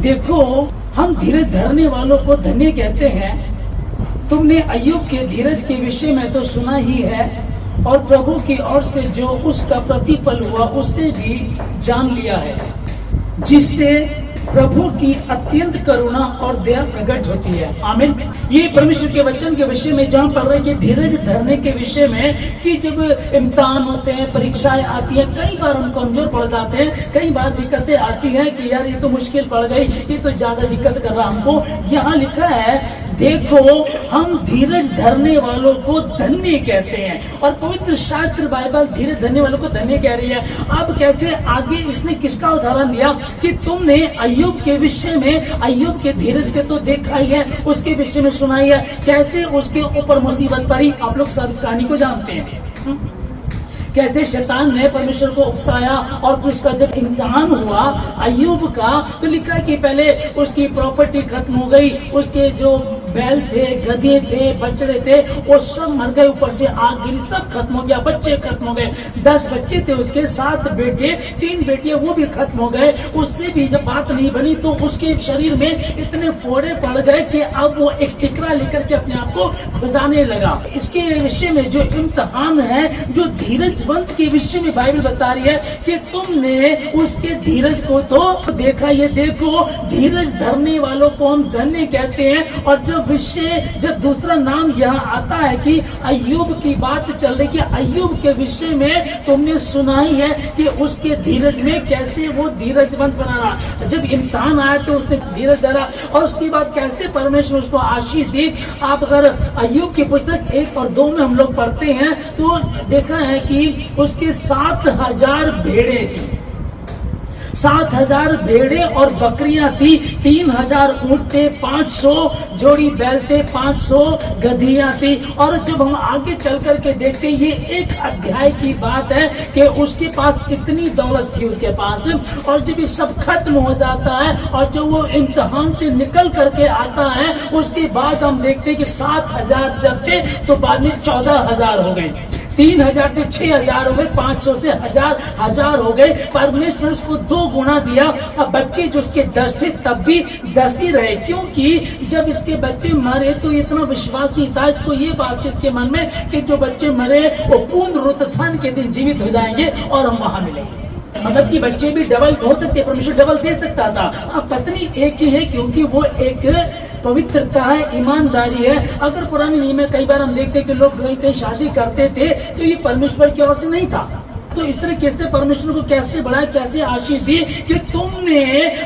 देखो, हम धीरज धरने वालों को धन्य कहते हैं। तुमने अय्यूब के धीरज के विषय में तो सुना ही है, और प्रभु की ओर से जो उसका प्रतिफल हुआ उससे भी जान लिया है, जिससे प्रभु की अत्यंत करुणा और दया प्रकट होती है। आमीन। ये परमेश्वर के वचन के विषय में जहाँ पढ़ रहे हैं कि धीरज धरने के विषय में, कि जब इम्तिहान होते हैं, परीक्षाएं आती हैं, कई बार हम कमजोर पड़ जाते हैं, कई बार दिक्कतें आती हैं कि यार ये तो मुश्किल पड़ गई, ये तो ज्यादा दिक्कत कर रहा हमको। यहाँ लिखा है, देखो हम धीरज धरने वालों को धन्य कहते हैं, और पवित्र शास्त्र बाइबल धीरज धरने वालों को धन्य कह रही है। अब कैसे आगे इसने किसका उदाहरण दिया कि तुमने अय्यूब के विषय में, अय्यूब के धीरज के तो देखा ही है, उसके विषय में सुनाई है, कैसे उसके ऊपर मुसीबत पड़ी। आप लोग सब इस कहानी को जानते हैं, कैसे शैतान ने परमेश्वर को उकसाया, और फिर उसका जब इम्तिहान हुआ अय्यूब का, तो लिखा है कि पहले उसकी प्रॉपर्टी खत्म हो गई, उसके जो बैल थे, गधे थे, बछड़े थे, वो सब मर गए, ऊपर से आग गिरी, सब खत्म हो गया, बच्चे खत्म हो गए। 10 बच्चे थे उसके, 7 बेटे, 3 बेटियां, वो भी खत्म हो गए। उससे भी जब बात नहीं बनी तो उसके शरीर में इतने फोड़े पड़ गए कि अब वो एक टिकरा लेकर के अपने आप को खुजाने लगा। इसके विषय में जो इम्तिहान है, जो धीरजवंत के विषय में बाइबल बता रही है कि तुमने उसके धीरज को तो देखा। ये देखो, धीरज धरने वालों को हम धन्य कहते हैं। और जब दूसरा नाम यहाँ आता है कि अय्यूब की बात चल रही, कि अय्यूब के विषय में तुमने सुना ही है कि उसके धीरज में कैसे वो धीरजवंत बना रहा। जब इम्तिहान आया तो उसने धीरज धरा, और उसके बाद कैसे परमेश्वर उसको आशीष दी। आप अगर अय्यूब की पुस्तक 1 और 2 में हम लोग पढ़ते हैं तो देखा है कि उसके 7000 भेड़े थी, 7000 भेड़े और बकरियां थी, 3000 ऊंट थे, 500 जोड़ी बैल थे, 500 गधियां थी। और जब हम आगे चल करके देखते, ये एक अध्याय की बात है कि उसके पास इतनी दौलत थी उसके पास, और जब ये सब खत्म हो जाता है और जब वो इम्तिहान से निकल करके आता है, उसके बाद हम देखते कि 7000 जब थे तो बाद में 14000 हो गए, 3000 से 6000 हो गए, 500 से 1000 हो गए। परमेश्वर उसको 2 गुना दिया। अब बच्चे जो उसके 10 थे तब भी 10 ही रहे, क्योंकि जब इसके बच्चे मरे तो इतना विश्वासी था, इसको ये बात इसके मन में कि जो बच्चे मरे वो पुनरुत्थान के दिन जीवित हो जाएंगे और हम वहां मिलेंगे। मतलब कि बच्चे भी डबल हो सकते, परमेश्वर डबल दे सकता था। अब पत्नी एक ही है, क्योंकि वो एक पवित्रता है, ईमानदारी है। अगर पुराने नियम में कई बार हम देखते हैं कि लोग कहीं शादी करते थे तो ये परमेश्वर की ओर से नहीं था। तो इस तरीके से परमेश्वर को कैसे बढ़ाया, कैसे आशीष दी कि तुमने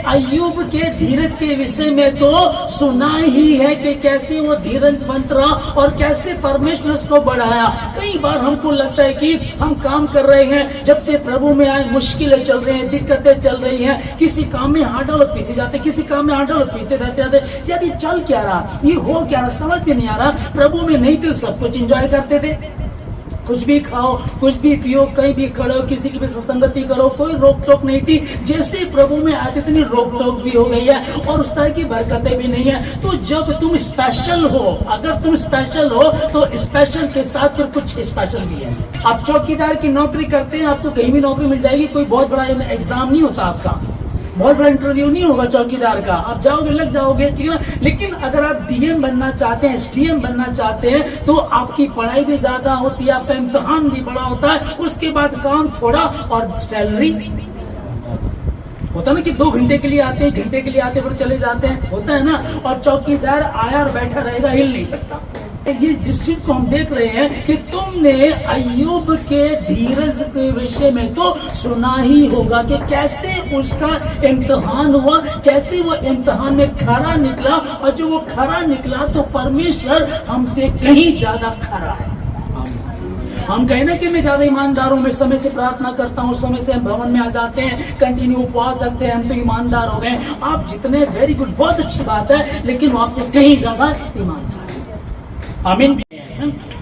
अय्यूब के धीरज के विषय में तो सुना ही है कि कैसे वो धीरजवंत रहा और कैसे परमेश्वर उसको बढ़ाया। कई बार हमको लगता है कि हम काम कर रहे हैं, जब से प्रभु में आए मुश्किलें चल रही हैं, दिक्कतें चल रही हैं, किसी काम में हाथ डालो पीछे जाते, किसी काम में हाथ डालो पीछे रहते जाते, यदि चल क्या रहा, ये हो क्या रहा, समझ में नहीं आ रहा। प्रभु में नहीं थे, सब कुछ एंजॉय करते थे, कुछ भी खाओ, कुछ भी पियो, कहीं भी खड़े हो, किसी की भी संगति करो, कोई रोक टोक नहीं थी। जैसे प्रभु में आते इतनी रोक टोक भी हो गई है और उस तरह की बरकतें भी नहीं है। तो जब तुम स्पेशल हो, अगर तुम स्पेशल हो तो स्पेशल के साथ फिर कुछ स्पेशल भी है। आप चौकीदार की नौकरी करते हैं, आपको कहीं भी नौकरी मिल जाएगी, कोई बहुत बड़ा एग्जाम नहीं होता, आपका बहुत बड़ा इंटरव्यू नहीं होगा चौकीदार का, आप जाओगे लग जाओगे, ठीक है ना। लेकिन अगर आप डीएम बनना चाहते हैं, एसडीएम बनना चाहते हैं, तो आपकी पढ़ाई भी ज्यादा होती है, आपका इम्तिहान भी बड़ा होता है, उसके बाद काम थोड़ा और सैलरी होता है ना कि 2 घंटे के लिए आते हैं, घंटे के लिए आते फिर चले जाते हैं, होता है ना। और चौकीदार आया और बैठा रहेगा, हिल नहीं सकता। ये जिस चीज को हम देख रहे हैं कि तुमने अय्यूब के धीरज के विषय में तो सुना ही होगा कि कैसे उसका इम्तिहान हुआ, कैसे वो इम्तिहान में खरा निकला, और जो वो खरा निकला तो परमेश्वर हमसे कहीं ज्यादा खरा है। हम कहें ना कि मैं ज्यादा ईमानदार हूं, मैं समय से प्रार्थना करता हूं, समय से हम भवन में आ जाते हैं, कंटिन्यू उपवास रखते हैं, हम तो ईमानदार हो गए। आप जितने वेरी गुड, बहुत अच्छी बात है, लेकिन वो आपसे कहीं ज्यादा ईमानदार। आमीन।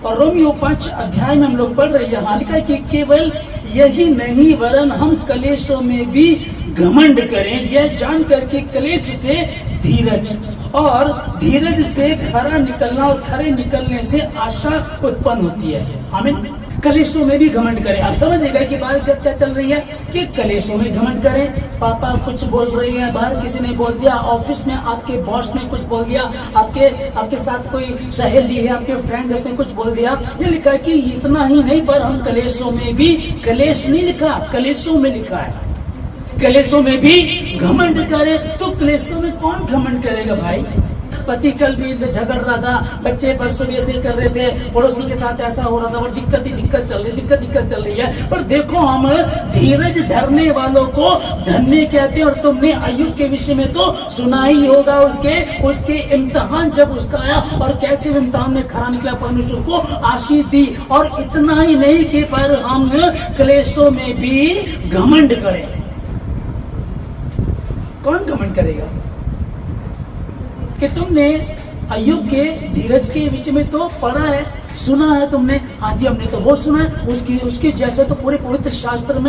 और रोमियो 5 अध्याय में हम लोग पढ़ रहे हैं, लिखा है कि केवल यही नहीं वरन हम कलेशों में भी घमंड करें, यह जानकर कि कलेश से धीरज और धीरज से खरा निकलना और खरे निकलने से आशा उत्पन्न होती है। आमीन। कलेशों में भी घमंड करें। आप समझिएगा कि बात क्या चल रही है कि कलेशों में घमंड करें। पापा कुछ बोल रही है, बाहर किसी ने बोल दिया, ऑफिस में आपके बॉस ने कुछ बोल दिया, आपके साथ कोई सहेली है, आपके फ्रेंड उसने कुछ बोल दिया। ये लिखा कि इतना ही नहीं पर हम कलेशों में भी, कलेश नहीं लिखा, कलेशों में लिखा है, कलेशों में भी घमंड करे। तो कलेशों में कौन घमंड करेगा भाई? पति कल भी झगड़ रहा था, बच्चे परसों भी ऐसे कर रहे थे, पड़ोसी के साथ ऐसा हो रहा था, और दिक्कत चल रही है। पर देखो, हम धीरज धरने वालों को धन्य कहते हैं। और तुमने अय्यूब के विषय में तो सुना ही होगा, उसके इम्तिहान जब उसका आया और कैसे इम्तिहान में खरा निकला, परमेश्वर को आशीष दी। और इतना ही नहीं कि पर हम क्लेशों में भी घमंड करें। कौन घमंड करेगा? कि तुमने अय्यूब के धीरज के विषय में तो पढ़ा है, सुना है तुमने। हाँ जी, हमने तो बहुत सुना है। उसके जैसे तो पूरे पवित्र शास्त्र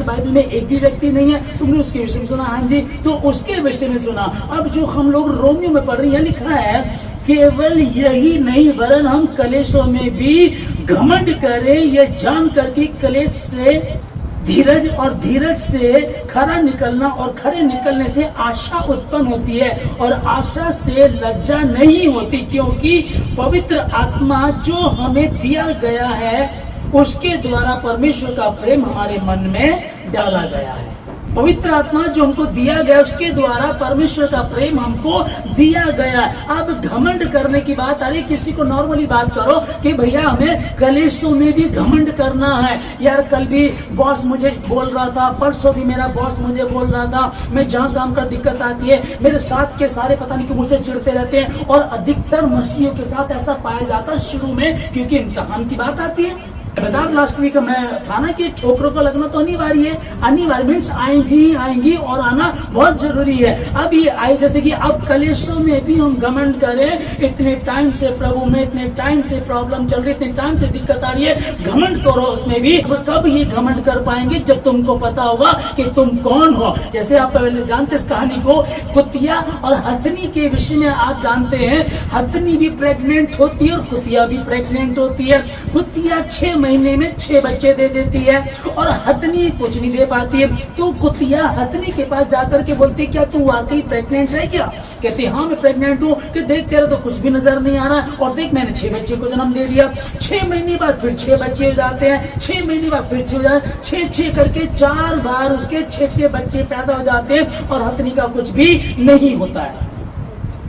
बाइबल में एक भी व्यक्ति नहीं है। तुमने उसके विषय में सुना? हाँ जी, तो उसके विषय में सुना। अब जो हम लोग रोमियो में पढ़ रहे हैं, लिखा है केवल यही नहीं वरन हम कलेशों में भी घमंड करें, यह जान कर कि कलेश से धीरज और धीरज से खरा निकलना और खरे निकलने से आशा उत्पन्न होती है, और आशा से लज्जा नहीं होती, क्योंकि पवित्र आत्मा जो हमें दिया गया है उसके द्वारा परमेश्वर का प्रेम हमारे मन में डाला गया है। पवित्र आत्मा जो हमको दिया गया उसके द्वारा परमेश्वर का प्रेम हमको दिया गया। अब घमंड करने की बात आ रही, किसी को नॉर्मली बात करो कि भैया हमें कलेशों में भी घमंड करना है। यार कल भी बॉस मुझे बोल रहा था, परसों भी मेरा बॉस मुझे बोल रहा था, मैं जहाँ काम कर दिक्कत आती है, मेरे साथ के सारे पता नहीं क्यों मुझसे चिढ़ते रहते हैं। और अधिकतर मसीहियों के साथ ऐसा पाया जाता है शुरू में, क्योंकि इम्तिहान की बात आती है। बता लास्ट वीक मैं था ना कि ठोकरों का लगना तो अनिवार्य है, अनिवार्य मीन्स आएंगी और आना बहुत जरूरी है। अब ये आई जैसे कि अब कलेशों में भी हम घमंड करें, इतने टाइम से प्रभु में, इतने टाइम से प्रॉब्लम चल रही, इतने टाइम से दिक्कत आ रही है, घमंड करो उसमें भी। कब ये घमंड कर पाएंगे? जब तुमको पता होगा कि तुम कौन हो। जैसे आप पहले जानते इस कहानी को, कुतिया और हथनी के विषय में आप जानते हैं, हथनी भी प्रेग्नेंट होती है और कुतिया भी प्रेग्नेंट होती है। कुतिया 6 महीने में 6 बच्चे दे देती है और हथनी कुछ नहीं दे पाती है। तो कुतिया हथनी के पास जाकर के बोलती है, क्या तू वाकई प्रेग्नेंट है क्या? कहती हाँ मैं प्रेग्नेंट हूँ। कि देख तेरा तो कुछ भी नजर नहीं आ रहा, और देख मैंने 6 बच्चे को जन्म दे दिया। 6 महीने बाद फिर 6 बच्चे हो जाते हैं, 6 महीने बाद फिर 6 हो जाते हैं, 6 करके 4 बार उसके 6 बच्चे पैदा हो जाते हैं और हथनी का कुछ भी नहीं होता है।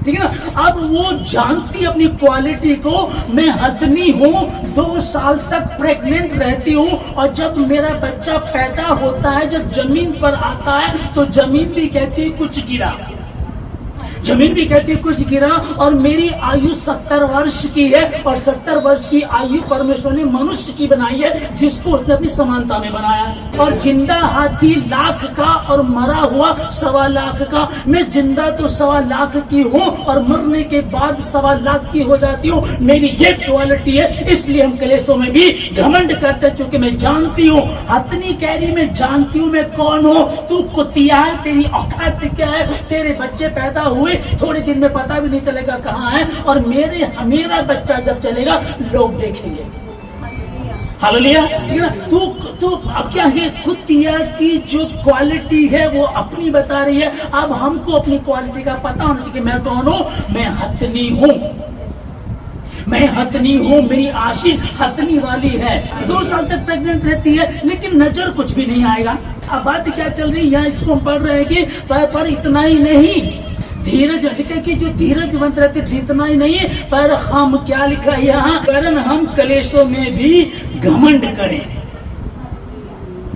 ठीक है ना? अब वो जानती अपनी क्वालिटी को, मैं हथनी हूँ, 2 साल तक प्रेग्नेंट रहती हूँ, और जब मेरा बच्चा पैदा होता है, जब जमीन पर आता है तो जमीन भी कहती है कुछ गिरा, जमीन भी कहती है कुछ गिरा। और मेरी आयु 70 वर्ष की है, और 70 वर्ष की आयु परमेश्वर ने मनुष्य की बनाई है, जिसको उसने अपनी समानता में बनाया है। और जिंदा हाथी 1 लाख का और मरा हुआ 1.25 लाख का। मैं जिंदा तो 1.25 लाख की हूँ और मरने के बाद 1.25 लाख की हो जाती हूँ। मेरी ये क्वालिटी है, इसलिए हम कलेशों में भी घमंड करते हैं, क्योंकि मैं जानती हूँ, हथनी कह रही मैं जानती हूँ मैं कौन हूँ। तू कुतिया है, तेरी औकात क्या है? तेरे बच्चे पैदा हुए थोड़े दिन में पता भी नहीं चलेगा कहाँ है, और मेरा बच्चा जब चलेगा लोग देखेंगे। हालेलुया। ठीक है ना? तू अब क्या है, कुतिया की जो क्वालिटी है वो अपनी बता रही है। अब हमको अपनी क्वालिटी का पता होना चाहिए कि मैं कौन हूँ। मैं हथनी हूँ, मैं हथनी हूँ, मेरी आशीष हथनी वाली है। 2 साल तक प्रेग्नेंट रहती है, लेकिन नजर कुछ भी नहीं आएगा। अब बात क्या चल रही है यहाँ, इसको हम पढ़ रहे हैं कि पर इतना ही नहीं, धीरज की जो धीरजवंत रहते, इतना ही नहीं, पर हम क्या लिखा है यहाँ, वरन हम कलेशों में भी घमंड करें।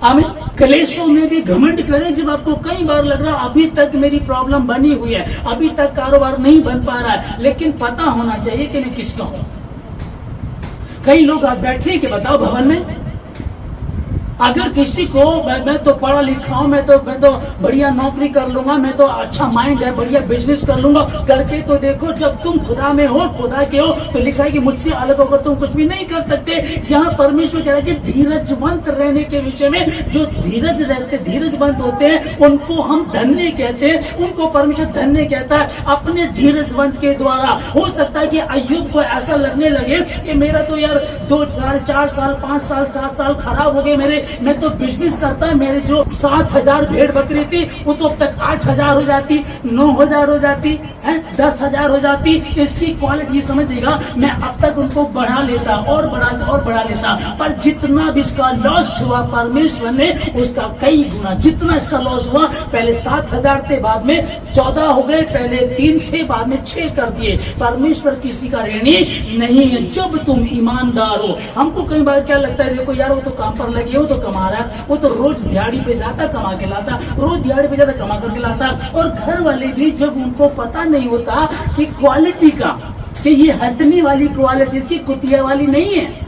आमीन। कलेशों में भी घमंड करें। जब आपको कई बार लग रहा अभी तक मेरी प्रॉब्लम बनी हुई है, अभी तक कारोबार नहीं बन पा रहा है, लेकिन पता होना चाहिए कि मैं किसका हूं। कई लोग आज बैठे कि बताओ भवन में, अगर किसी को मैं तो पढ़ा लिखा हूं, मैं तो बढ़िया नौकरी कर लूंगा, मैं तो अच्छा माइंड है, बढ़िया बिजनेस कर लूंगा, करके तो देखो, जब तुम खुदा में हो, खुदा के हो, तो लिखा है कि मुझसे अलग होकर तुम कुछ भी नहीं कर सकते। यहाँ परमेश्वर कह रहा है कि धीरजवंत रहने के विषय में, जो धीरजवंत होते हैं उनको हम धन्य कहते हैं, उनको परमेश्वर धन्य कहता है अपने धीरजवंत के द्वारा। हो सकता है कि अय्यूब को ऐसा लगने लगे कि मेरा तो यार 2 साल 4 साल 5 साल 7 साल खराब हो गए मेरे, मैं तो बिजनेस करता है, मेरे जो 7,000 भेड़ बकरी थी वो तो अब तक 8,000 हो जाती, 9,000 हो जाती है, 10,000 हो जाती। इसकी क्वालिटी समझिएगा, मैं अब तक उनको बढ़ा लेता और बढ़ा लेता, पर जितना भी इसका लॉस हुआ परमेश्वर ने उसका कई गुना, जितना इसका लॉस हुआ, पहले 7,000 थे, बाद में 14 हो गए, पहले 3 थे, बाद में 6 कर दिए। परमेश्वर किसी का ऋणी नहीं है जब तुम ईमानदार हो। हमको कई बार क्या लगता है, देखो यार वो तो काम पर लगे, वो तो कमा रहा है, वो तो रोज दिहाड़ी पे जाता कमा के लाता, रोज दिहाड़ी पे जाता कमा करके लाता। और घर वाले भी जब उनको पता नहीं होता कि क्वालिटी का, कि ये हथनी वाली क्वालिटी, इसकी कुतिया वाली नहीं है,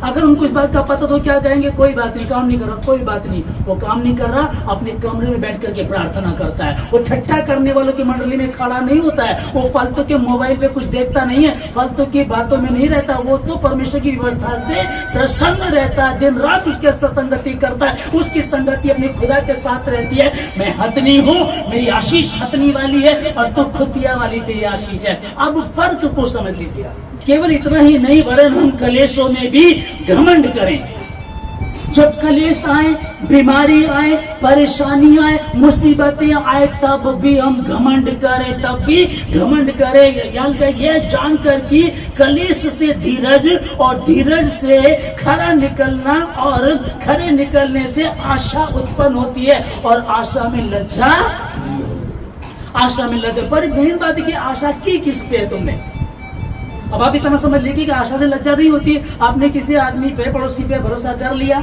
अगर उनको इस बात का पता तो क्या कहेंगे, कोई बात नहीं, काम नहीं कर रहा, कोई बात नहीं, वो काम नहीं कर रहा, अपने कमरे में बैठ करके प्रार्थना करता है, वो ठट्ठा करने वालों की मंडली में खड़ा नहीं होता है, वो फालतू के मोबाइल पे कुछ देखता नहीं है, फालतू की बातों में नहीं रहता, वो तो परमेश्वर की व्यवस्था से प्रसन्न रहता है, दिन रात उसके साथ संगति करता है, उसकी संगति अपने खुदा के साथ रहती है। मैं हथनी हूँ, मेरी आशीष हथनी वाली है, और तू खुदिया वाली तेरी आशीष है। अब फर्क को समझ लीजिए। केवल इतना ही नहीं, वरन हम कलेशों में भी घमंड करें। जब कलेश आए, बीमारी आए, परेशानी आए, मुसीबतें आए, तब भी हम घमंड करें, तब भी घमंड करें। यह जानकर कि कलेश से धीरज, और धीरज से खरा निकलना, और खरे निकलने से आशा उत्पन्न होती है, और आशा में लज्जा, पर मेन बात है कि आशा की किस पे है तुमने। अब आप इतना समझ लीजिए कि आशा से लज्जा नहीं होती। आपने किसी आदमी पे, पड़ोसी पे भरोसा कर लिया,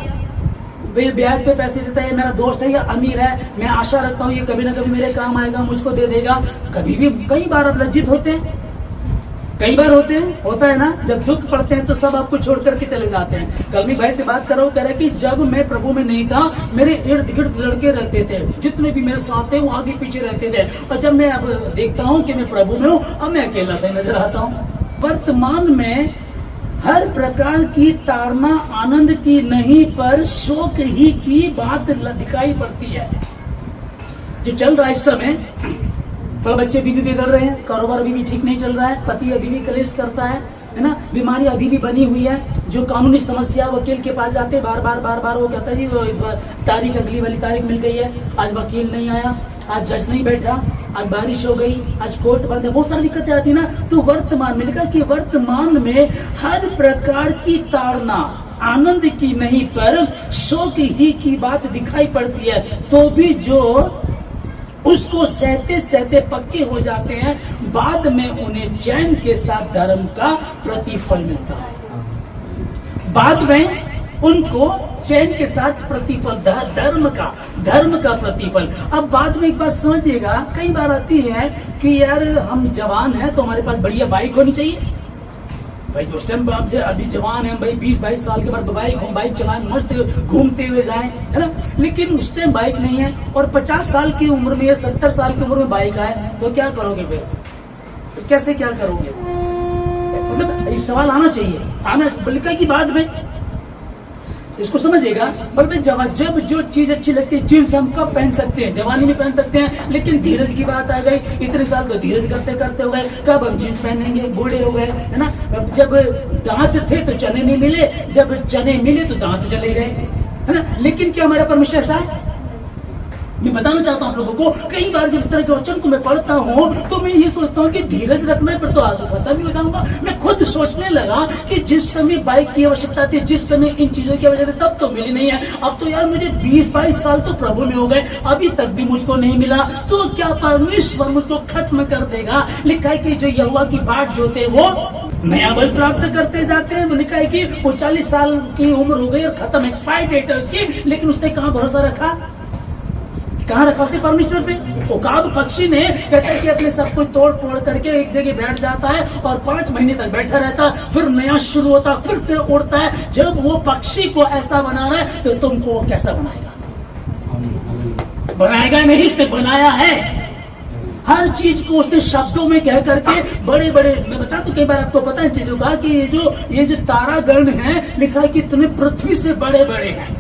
ब्याज पे पैसे देता है, मेरा दोस्त है या अमीर है, मैं आशा रखता हूँ ये कभी ना कभी मेरे काम आएगा, मुझको दे देगा। कभी भी कई बार आप लज्जित होते हैं, कई बार होता है ना, जब दुख पड़ते हैं तो सब आपको छोड़ करके चले जाते हैं। कल भी भाई से बात करो, कह रहे कि जब मैं प्रभु में नहीं था, मेरे इर्द गिर्द लड़के रहते थे, जितने भी मेरे साथ थे वो आगे पीछे रहते थे, और जब मैं अब देखता हूँ कि मैं प्रभु में हूँ, अब मैं अकेला सा नजर आता हूँ। वर्तमान में हर प्रकार की ताड़ना आनंद की नहीं, पर शोक ही की बात दिखाई पड़ती है। जो चल रहा है इस समय, तो बच्चे अभी भी बिगड़ रहे हैं, कारोबार अभी भी ठीक नहीं चल रहा है, पति अभी भी कलेश करता है ना, बीमारी अभी भी बनी हुई है। जो कानूनी समस्या, वकील के पास जाते बार बार वो कहता है जी वो तारीख, अगली वाली तारीख मिल गई है, आज वकील नहीं आया, आज जज नहीं बैठा, आज बारिश हो गई, आज कोर्ट बंद है, बहुत सारी दिक्कतें आती ना। तो वर्तमान में लिखा कि वर्तमान में हर प्रकार की ताड़ना आनंद की नहीं, पर शोक ही की बात दिखाई पड़ती है। तो भी जो उसको सहते सहते पक्के हो जाते हैं, बाद में उन्हें चैन के साथ धर्म का प्रतिफल मिलता है। बाद में उनको चैन के साथ प्रतिफल, धर्म का प्रतिफल। अब बाद में एक बात समझिएगा, कई बार आती है कि यार हम जवान हैं तो हमारे पास बढ़िया बाइक होनी चाहिए। भाई उस टाइम आप अभी जवान हैं भाई, 20-22 साल के बाद बाइक चलाएं, मस्त घूमते हुए जाएं, है ना। लेकिन उस टाइम बाइक नहीं है, और 50 साल की उम्र में या 70 साल की उम्र में बाइक आए तो क्या करोगे फिर? तो कैसे क्या करोगे? मतलब ये सवाल आना चाहिए, बल्कि की बाद में इसको समझिएगा। बल्कि जब जो चीज अच्छी लगती है, जींस हम कब पहन सकते हैं? जवानी में पहन सकते हैं, लेकिन धीरज की बात आ गई, इतने साल तो धीरज करते करते हो गए, कब हम जींस पहनेंगे? बूढ़े हो गए, है ना। जब दांत थे तो चने नहीं मिले, जब चने मिले तो दांत चले गए, है ना। लेकिन क्या हमारा परमेश्वर ऐसा है? मैं बताना चाहता हूँ आप लोगों को, कई बार जब इस तरह के वचन को मैं पढ़ता हूँ तो मैं ये सोचता हूँ कि धीरज रखना है, फिर तो आगे खत्म ही हो जाऊंगा। मैं खुद सोचने लगा कि जिस समय बाइक की आवश्यकता थी, जिस समय इन चीजों की आवश्यकता थी, तब तो मिली नहीं है। अब तो यार मुझे 20-22 साल तो प्रभु में हो गए, अभी तक भी मुझको नहीं मिला, तो क्या परमेश्वर मुझको खत्म कर देगा? लिखा है कि जो यहोवा की बाट जोते वो नया बल प्राप्त करते जाते हैं। लिखा है कि वो 40 साल की उम्र हो गई और खत्म, एक्सपायर डेट है उसकी, लेकिन उसने कहाँ भरोसा रखा? कहाँ रखा होते परमेश्वर पे? उकाब पक्षी ने कहता है कि अपने सब कुछ तोड़ फोड़ करके एक जगह बैठ जाता है और 5 महीने तक बैठा रहता है, फिर नया शुरू होता, फिर से उड़ता है। जब वो पक्षी को ऐसा बना रहा है तो तुमको वो कैसा बनाएगा? बनाएगा नहीं, उसने बनाया है। हर चीज को उसने शब्दों में कह करके बड़े बड़े, मैं बता तो कई बार आपको पता है चीजों का कि ये जो तारागण है, लिखा है कि इतने पृथ्वी से बड़े बड़े हैं।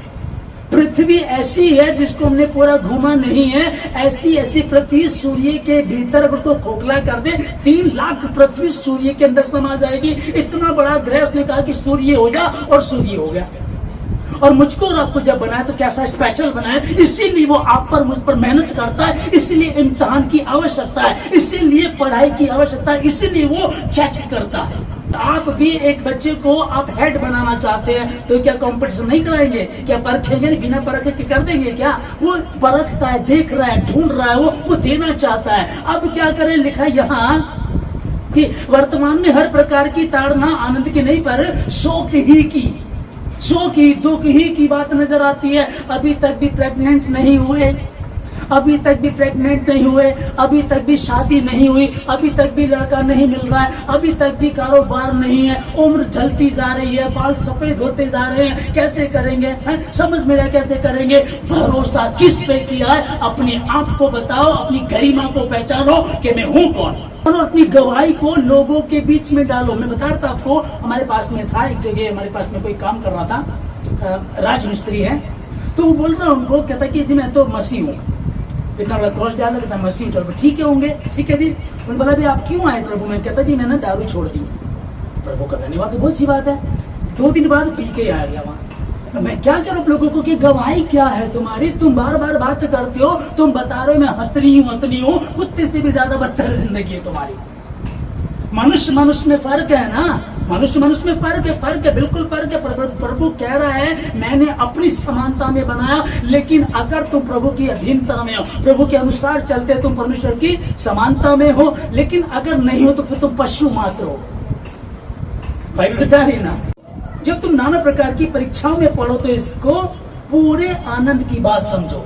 पृथ्वी ऐसी है जिसको हमने पूरा घूमा नहीं है, ऐसी ऐसी पृथ्वी सूर्य के भीतर अगर उसको खोखला कर दे 3 लाख पृथ्वी सूर्य के अंदर समा जाएगी। इतना बड़ा ग्रह उसने कहा कि सूर्य हो जा, और सूर्य हो गया। और मुझको और आपको जब बनाया तो कैसा स्पेशल बनाया, इसीलिए वो आप पर मुझ पर मेहनत करता है, इसीलिए इम्तिहान की आवश्यकता है, इसीलिए पढ़ाई की आवश्यकता है, इसीलिए वो चेक करता है। आप भी एक बच्चे को आप हेड बनाना चाहते हैं तो क्या कंपटीशन नहीं कराएंगे? क्या परखेंगे? नहीं, बिना परखे के कर देंगे क्या? वो परखता है, देख रहा है, ढूंढ रहा है, वो देना चाहता है। अब क्या करें? लिखा यहाँ कि वर्तमान में हर प्रकार की ताड़ना आनंद की नहीं पर शोक ही की, शोक ही, दुख ही की बात नजर आती है। अभी तक भी प्रेग्नेंट नहीं हुए, अभी तक भी प्रेग्नेंट नहीं हुए, अभी तक भी शादी नहीं हुई, अभी तक भी लड़का नहीं मिल रहा है, अभी तक भी कारोबार नहीं है, उम्र ढलती जा रही है, बाल सफेद होते जा रहे हैं, कैसे करेंगे? है? समझ में रहा कैसे करेंगे? भरोसा किस पे किया है? अपने आप को बताओ, अपनी गरिमा को पहचानो कि मैं हूँ कौन, और अपनी गवाही को लोगों के बीच में डालो। मैं बता रहा था आपको, हमारे पास में था एक जगह, हमारे पास में कोई काम कर रहा था, राजमिस्त्री है, तो वो बोल रहा उनको, कहता कि जी मैं तो मसीह हूँ, इतना बड़ा क्रॉस डाला, कहता मसीह, चलो ठीक है होंगे, ठीक है जी। उन्होंने बोला भी आप क्यों आए प्रभु में? कहता जी मैंने दारू छोड़ दी। प्रभु का धन्यवाद, तो बहुत अच्छी बात है। 2 दिन बाद पी के आ गया वहां। मैं क्या करूं आप लोगों को कि गवाही क्या है तुम्हारी? तुम बार बार बात करते हो, तुम बता रहे हो मैं हतनी हूँ, कुत्ते से भी ज्यादा बदतर जिंदगी है तुम्हारी। मनुष्य मनुष्य में फर्क है ना, मनुष्य मनुष्य में फर्क है, बिल्कुल फर्क है। प्रभु कह रहा है मैंने अपनी समानता में बनाया, लेकिन अगर तुम प्रभु की अधीनता में हो, प्रभु के अनुसार चलते, तुम परमेश्वर की समानता में हो। लेकिन अगर नहीं हो तो फिर तुम पशु मात्र हो। भाई बता रही ना, जब तुम नाना प्रकार की परीक्षाओं में पढ़ो तो इसको पूरे आनंद की बात समझो,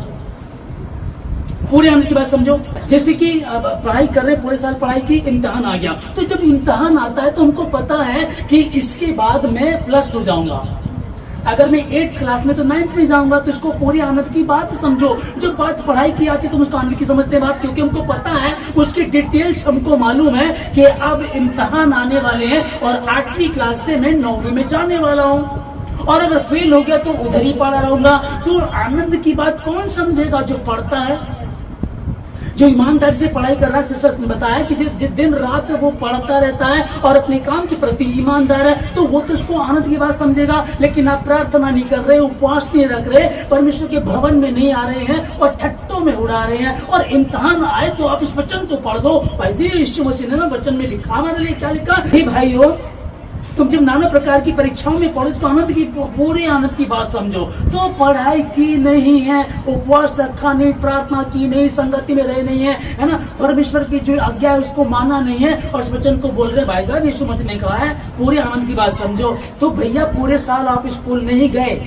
पूरे आनंद की बात समझो। जैसे कि पढ़ाई कर रहे, पूरे साल पढ़ाई की, इम्तिहान आ गया, तो जब इम्तिहान आता है तो हमको पता है कि इसके बाद मैं प्लस हो जाऊंगा। अगर मैं 8th क्लास में तो 9th में जाऊंगा, तो इसको पूरे आनंद की बात समझो। जो बात पढ़ाई की आती है तुम उसको आनंद की समझते बात, क्योंकि हमको पता है, उसकी डिटेल्स हमको मालूम है कि अब इम्तिहान आने वाले हैं और 8वीं क्लास से मैं 9वीं में जाने वाला हूँ, और अगर फेल हो गया तो उधर ही पढ़ा रहूंगा। तो आनंद की बात कौन समझेगा? जो पढ़ता है, जो ईमानदारी से पढ़ाई कर रहा है। सिस्टर्स ने बताया कि जो दिन रात वो पढ़ता रहता है और अपने काम के प्रति ईमानदार है, तो वो तो उसको आनंद की बात समझेगा। लेकिन आप प्रार्थना नहीं कर रहे, उपवास नहीं रख रहे, परमेश्वर के भवन में नहीं आ रहे हैं और ठट्टों में उड़ा रहे हैं, और इम्तिहान आए तो आप इस वचन को पढ़ दो। भाई जी यीशु मसीह ने ना वचन में लिखा, हमारे लिए क्या लिखा? हे भाइयों, तुम जब नाना प्रकार की परीक्षाओं में पढ़ो, उसको आनंद की, पूरे आनंद की बात समझो। तो पढ़ाई की नहीं है, उपवास रखा नहीं, प्रार्थना की नहीं, संगति में रहे नहीं है ना, परमेश्वर की जो आज्ञा है उसको माना नहीं है, और इस वचन को बोल रहे भाई साहब यीशु मसीह ने कहा है पूरे आनंद की बात समझो। तो भैया पूरे साल आप स्कूल नहीं गए,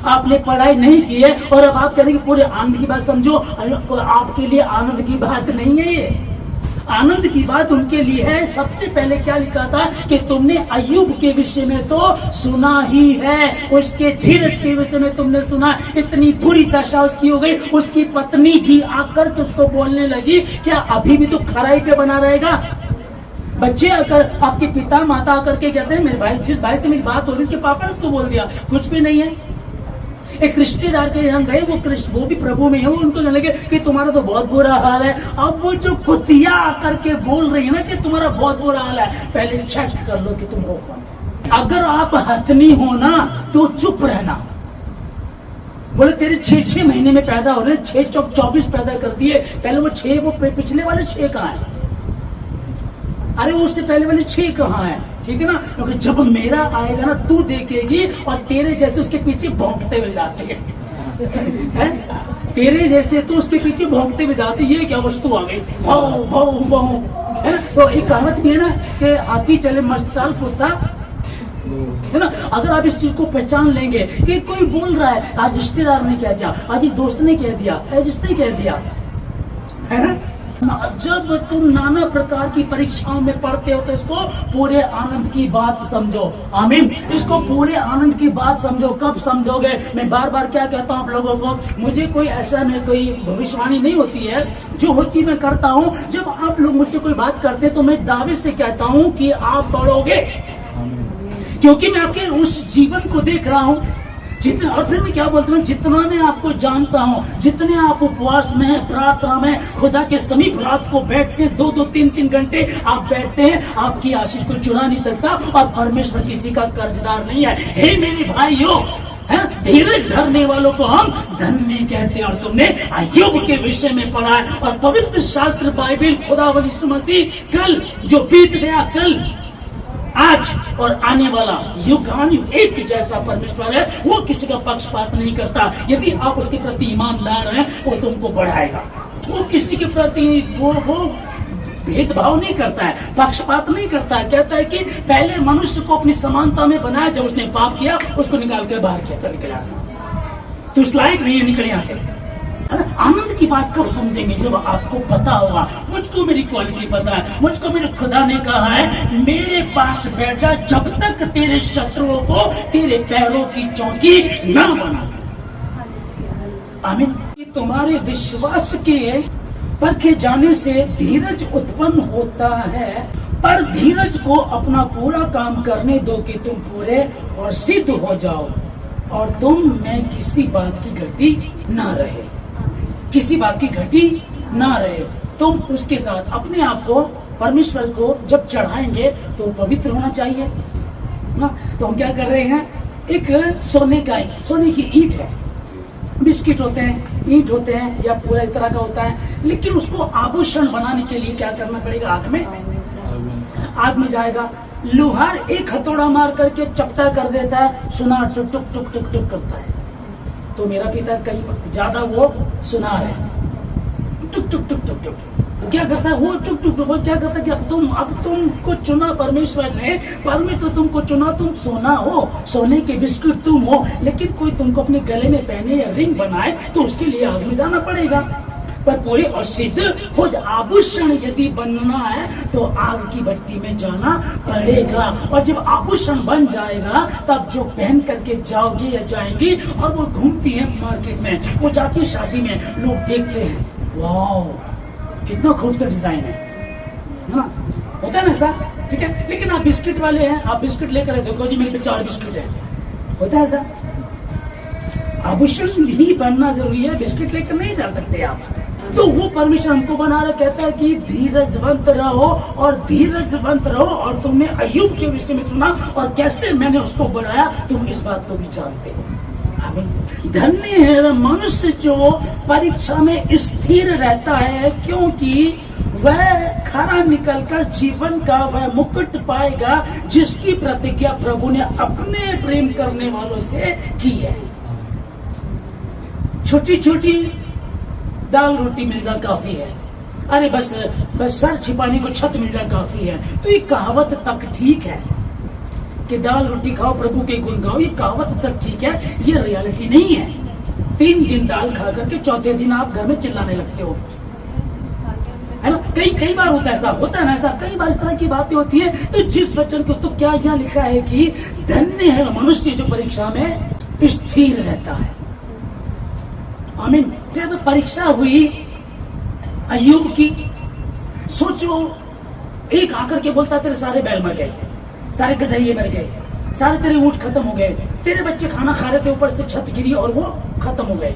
आपने पढ़ाई नहीं की है, और अब आप कह रहे हैं कि पूरे आनंद की बात समझो। आपके लिए आनंद की बात नहीं है ये। आनंद की बात उनके लिए है। सबसे पहले क्या लिखा था कि तुमने अय्यूब के विषय में तो सुना ही है, उसके धीरज के विषय में तुमने सुना। इतनी बुरी दशा उसकी हो गई, उसकी पत्नी भी आकर के उसको बोलने लगी, क्या अभी भी तो खराई पे बना रहेगा? बच्चे आकर, आपके पिता माता आकर के कहते हैं मेरे भाई, जिस भाई से मेरी बात हो रही उसके पापा ने उसको बोल दिया कुछ भी नहीं है। एक रिश्तेदार के यहाँ गए, वो भी प्रभु में है, वो उनको लगे कि तुम्हारा तो बहुत बुरा हाल है। अब वो जो कुतिया आकर के बोल रही है ना कि तुम्हारा बहुत बुरा हाल है, पहले चेक कर लो कि तुम हो कौन। अगर आप हथनी हो ना तो चुप रहना। बोले तेरे 6 महीने में पैदा हो रहे, 6 चौक 24 पैदा कर दिए, पहले वो 6, वो पिछले वाले 6 कहाँ है? अरे वो उससे पहले वाले 6 कहाँ है? ठीक है ना, क्योंकि जब मेरा आएगा ना तू देखेगी, और तेरे जैसे उसके पीछे भौंकते हुए जाते हैं, तेरे जैसे तो उसके पीछे भौंकते हुए जाते, ये क्या वस्तु आ गई, भाऊ भाऊ भाऊ, है ना। तो एक कहावत भी है ना कि हाथी चले मस्त चाल कुत्ता है ना। अगर आप इस चीज को पहचान लेंगे कि कोई बोल रहा है, आज रिश्तेदार ने कह दिया, आज एक दोस्त ने कह दिया, जिसने कह दिया, है ना। जब तुम नाना प्रकार की परीक्षाओं में पढ़ते हो तो इसको पूरे आनंद की बात समझो। आमीन। इसको पूरे आनंद की बात समझो। कब समझोगे? मैं बार बार क्या कहता हूँ आप लोगों को, मुझे कोई ऐसा में कोई भविष्यवाणी नहीं होती है, जो होती मैं करता हूँ। जब आप लोग मुझसे कोई बात करते तो मैं दावे से कहता हूँ कि आप बढ़ोगे, क्योंकि मैं आपके उस जीवन को देख रहा हूँ। जितने, और फिर मैं क्या बोलता हूँ, जितना मैं आपको जानता हूँ, जितने आप उपवास में, प्रार्थना में, खुदा के समीप रात को बैठते हैं, 2-2, 3-3 घंटे आप बैठते हैं, आपकी आशीष को चुरा नहीं सकता। और परमेश्वर किसी का कर्जदार नहीं है। हे मेरे भाइयों, धीरज धरने वालों को हम धन्य कहते हैं। और तुमने अय्यूब के विषय में पढ़ा है, और पवित्र शास्त्र बाइबल, खुदावंद यीशु मसीह, कल जो बीत गया, कल, आज और आने वाला युगानुयुग एक जैसा परमेश्वर है। वो किसी का पक्षपात नहीं करता। यदि आप उसके प्रति ईमानदार हैं, वो तुमको बढ़ाएगा। वो किसी के प्रति वो भेदभाव नहीं करता है, पक्षपात नहीं करता है। कहता है कि पहले मनुष्य को अपनी समानता में बनाया, जब उसने पाप किया उसको निकाल कर बाहर किया, चल निकल यहाँ से, तो इस लायक नहीं है, निकल यहाँ से। आनंद की बात कब समझेंगे? जब आपको पता होगा, मुझको मेरी क्वालिटी पता है, मुझको मेरे खुदा ने कहा है, मेरे पास बैठा जब तक तेरे शत्रुओं को तेरे पैरों की चौकी ना बना दे। आमीन। तुम्हारे विश्वास के परखे जाने से धीरज उत्पन्न होता है, पर धीरज को अपना पूरा काम करने दो कि तुम पूरे और सिद्ध हो जाओ, और तुम में किसी बात की घटी ना रहे। किसी बात की घटी ना रहे। तुम उसके साथ अपने आप को, परमेश्वर को जब चढ़ाएंगे तो पवित्र होना चाहिए ना। तो हम क्या कर रहे हैं, एक सोने की ईंट है, बिस्किट होते हैं, ईंट होते हैं, या पूरा एक तरह का होता है, लेकिन उसको आभूषण बनाने के लिए क्या करना पड़ेगा? आग में जाएगा। लोहार एक हथौड़ा मार करके चपटा कर देता है, सुनार टुक टुक टुक टुक टुक करता है। तो मेरा पिता कई ज्यादा वो सुनार है, टुक टुक टुक टुक टुक। तो क्या करता है वो टुक टुक टुक, क्या करता है कि अब तुमको चुना परमेश्वर ने, परमेश्वर तुमको चुना, तुम सोना हो, सोने के बिस्कुट तुम हो, लेकिन कोई तुमको अपने गले में पहने या रिंग बनाए तो उसके लिए आग में जाना पड़ेगा। पर पूरे और सिद्ध हो आभूषण यदि बनना है तो आग की भट्टी में जाना पड़ेगा। और जब आभूषण बन जाएगा तब जो पहन करके जाओगे या जाएंगी, और वो घूमती है मार्केट में, वो जाती है शादी में, लोग देखते हैं, वाओ कितना खूबसूरत डिजाइन है ना, होता है ना ऐसा, ठीक है। लेकिन आप बिस्किट वाले हैं, आप बिस्किट लेकर देखो जी मेरे पे 4 बिस्किट है, होता है ऐसा। आभूषण भी बनना जरूरी है, बिस्किट लेकर नहीं जा सकते आप। तो वो परमेश्वर हमको बना रहा, कहता है कि धीरजवंत रहो और धीरजवंत रहो। और तुमने अय्यूब के विषय में सुना और कैसे मैंने उसको बढ़ाया, तुम इस बात को भी जानते हो। आमीन। धन्य है मनुष्य जो परीक्षा में स्थिर रहता है, क्योंकि वह खरा निकलकर जीवन का वह मुकुट पाएगा, जिसकी प्रतिज्ञा प्रभु ने अपने प्रेम करने वालों से की है। छोटी छोटी दाल रोटी मिल जाए काफी है, अरे बस सर छिपाने को छत मिल जाए काफी है। तो ये कहावत तक ठीक है कि दाल रोटी खाओ प्रभु के गुण गाओ, ये कहावत तक ठीक है, ये रियलिटी नहीं है। 3 दिन दाल खा करके चौथे दिन आप घर में चिल्लाने लगते हो, है ना। कई बार होता है ऐसा, होता है ना ऐसा, कई बार इस तरह की बातें होती है। तो जिस वचन को, तो क्या यहाँ लिखा है कि धन्य है मनुष्य जो परीक्षा में स्थिर रहता है। आमीन। जब परीक्षा हुई अय्यूब की, सोचो एक आकर के बोलता तेरे सारे बैल मर गए, सारे गधे मर गए, सारे तेरे ऊंट खत्म हो गए, तेरे बच्चे खाना खा रहे थे, ऊपर से छत गिरी और वो खत्म हो गए।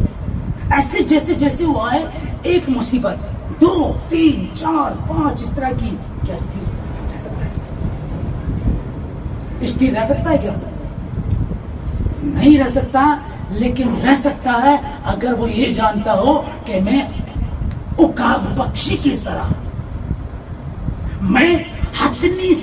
ऐसे जैसे जैसे हुआ है एक मुसीबत, 2, 3, 4, 5 इस तरह की, क्या स्थिर रह सकता है? स्थिर रह सकता है क्या? नहीं रह सकता। लेकिन रह सकता है अगर वो ये जानता हो कि मैं उकाब पक्षी की तरह, मैं हथनी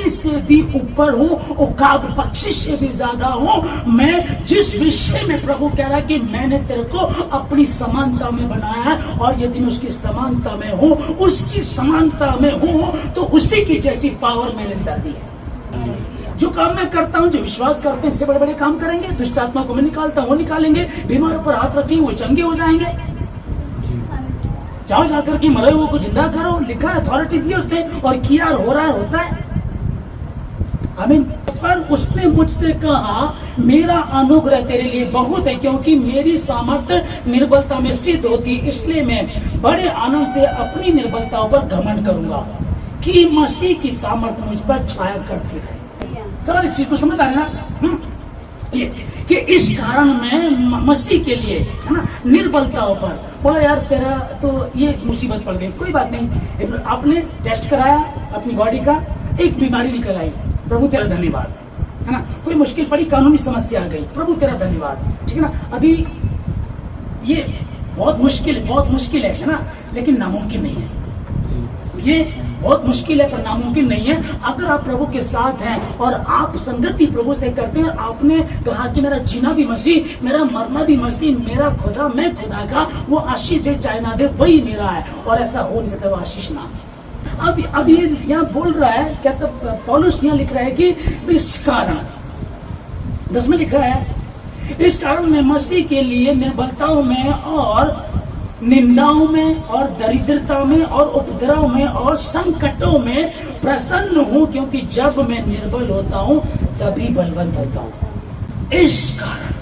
से भी ऊपर हूँ, उकाब पक्षी से भी ज्यादा हूँ। मैं जिस विषय में प्रभु कह रहा है कि मैंने तेरे को अपनी समानता में बनाया है, और यदि मैं उसकी समानता में हूँ, उसकी समानता में हूँ, तो उसी की जैसी पावर मेरे अंदर भी है। जो काम मैं करता हूँ, जो विश्वास करते हैं, इससे बड़े बड़े काम करेंगे। दुष्ट आत्मा को मैं निकालता हूँ, वो निकालेंगे। बीमारों पर हाथ रखेंगे, वो चंगे हो जाएंगे। जाओ जाकर के मरे हुए को जिंदा करो, लिखा है, अथॉरिटी दी उसने, और किया, और हो रहा है, होता है। आमीन। पर उसने मुझसे कहा, मेरा अनुग्रह तेरे लिए बहुत है, क्योंकि मेरी सामर्थ्य निर्बलता में सिद्ध होती, इसलिए मैं बड़े आनंद से अपनी निर्बलताओं पर घमंड करूंगा कि मसीह की सामर्थ्य मुझ पर छाया करती है। समझ, इस चीज को समझ आ रहे ना? कि इस कारण मैं मसीह के लिए, है ना, निर्बलताओं पर बोला, यार तेरा तो ये मुसीबत पड़ गई, कोई बात नहीं। आपने टेस्ट कराया अपनी बॉडी का, एक बीमारी निकल आई, प्रभु तेरा धन्यवाद, है ना। कोई मुश्किल पड़ी, कानूनी समस्या आ गई, प्रभु तेरा धन्यवाद, ठीक है ना। अभी ये बहुत मुश्किल है ना, लेकिन नामुमकिन नहीं है। ये बहुत मुश्किल है पर नामुमकिन नहीं है। अगर आप प्रभु के साथ हैं और आप संगति प्रभु से करते हैं, आपने कहा कि मेरा जीना भी मसीह, मेरा मरना भी मसीह, मेरा खुदा, मैं खुदा का, वो आशीष दे चाहे ना दे, वही मेरा है, और ऐसा हो नहीं सकता वो आशीष ना दे। अब ये यहाँ बोल रहा है क्या, तब पौलुस यहाँ लिख रहा है कि इस कारण, 10 में लिखा है, इस कारण मैं मसीह के लिए निर्बलताओं में और निंदाओं में और दरिद्रता में और उपद्रव में और संकटों में प्रसन्न हूं, क्योंकि जब मैं निर्बल होता हूं तभी बलवंत होता हूं। इस कारण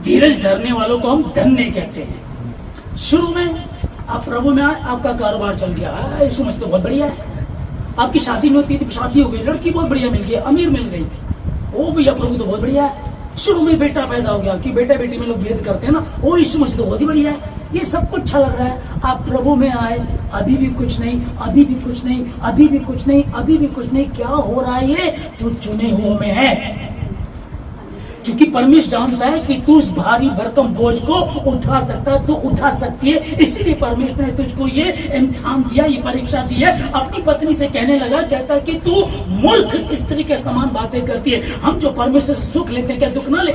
धीरज धरने वालों को हम धन्य कहते हैं। शुरू में आप प्रभु में आए, आपका कारोबार चल गया, यीशु मसीह तो बहुत बढ़िया है। आपकी शादी नहीं होती थी, शादी हो गई, लड़की बहुत बढ़िया मिल गई, अमीर मिल गई, ओ भैया प्रभु तो बहुत बढ़िया है। शुरू में बेटा पैदा हो गया, कि बेटा बेटी में लोग भेद करते हैं ना, ओ यीशु मसीह तो बहुत ही बढ़िया है, ये सब कुछ अच्छा लग रहा है। आप प्रभु में आए, अभी भी कुछ नहीं, अभी भी कुछ नहीं, अभी भी कुछ नहीं, अभी भी कुछ नहीं। क्या हो रहा है? ये तू चुने हुओं में है, क्योंकि परमेश्वर जानता है कि तू उस भारी भरकम बोझ को उठा सकता है, तू उठा सकती है। इसीलिए परमेश्वर ने तुझको ये इम्तिहान दिया, ये परीक्षा दी है। अपनी पत्नी से कहने लगा, कहता है कि तू मूर्ख स्त्री के समान बातें करती है। हम जो परमेश्वर से सुख लेते हैं, क्या दुख ना ले?